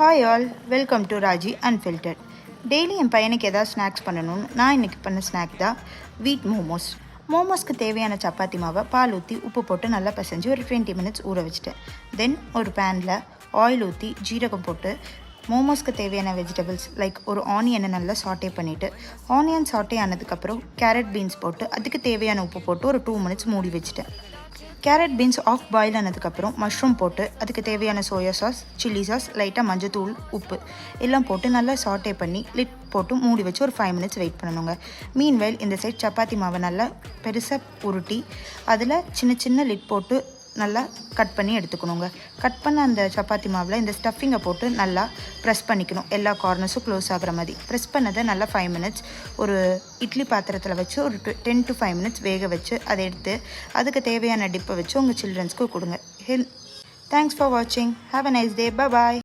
Hi all, welcome to Raji unfiltered. Daily என் பையனுக்கு எதாவது ஸ்நாக்ஸ் பண்ணணும்னு நான் இன்றைக்கி பண்ண ஸ்நாக் தான் வீட் மோமோஸ். மோமோஸ்க்கு தேவையான சப்பாத்தி மாவை பால் ஊற்றி உப்பு போட்டு நல்லா பிசைஞ்சு ஒரு 20 minutes ஊற வச்சுட்டேன். தென் ஒரு பேனில் ஆயில் ஊற்றி ஜீரகம் போட்டு மோமோஸ்க்கு தேவையான வெஜிடபிள்ஸ் லைக் ஒரு ஆனியனை நல்லா சாட்டே பண்ணிவிட்டு ஆனியன் சாட்டே ஆனதுக்கப்புறம் கேரட் பீன்ஸ் போட்டு அதுக்கு தேவையான உப்பு போட்டு ஒரு 2 minutes மூடி வச்சுட்டேன். கேரட் பீன்ஸ் ஆஃப் பாயில் ஆனதுக்கப்புறம் மஷ்ரூம் போட்டு அதுக்கு தேவையான சோயா சாஸ், சில்லி சாஸ், லைட்டாக மஞ்சத்தூள், உப்பு எல்லாம் போட்டு நல்லா சாட்டே பண்ணி லிட் போட்டு மூடி வச்சு ஒரு 5 minutes வெயிட் பண்ணணுங்க. மீன்வைல் இந்த சைட் சப்பாத்தி மாவை நல்லா பெருசாக உருட்டி அதில் சின்ன சின்ன லிட் போட்டு நல்லா கட் பண்ணி எடுத்துக்கணுங்க. கட் பண்ண அந்த சப்பாத்தி மாவில் இந்த ஸ்டஃபிங்கை போட்டு நல்லா ப்ரெஸ் பண்ணிக்கணும். எல்லா கார்னர்ஸும் க்ளோஸ் ஆகிற மாதிரி ப்ரெஸ் பண்ணதை நல்லா 5 minutes ஒரு இட்லி பாத்திரத்தில் வச்சு ஒரு 10 to 5 minutes வேக வச்சு அதை எடுத்து அதுக்கு தேவையான டிப்பை வச்சு உங்கள் சில்ட்ரன்ஸ்க்கு கொடுங்க. தேங்க்ஸ் ஃபார் வாட்சிங். Have a nice day. Bye.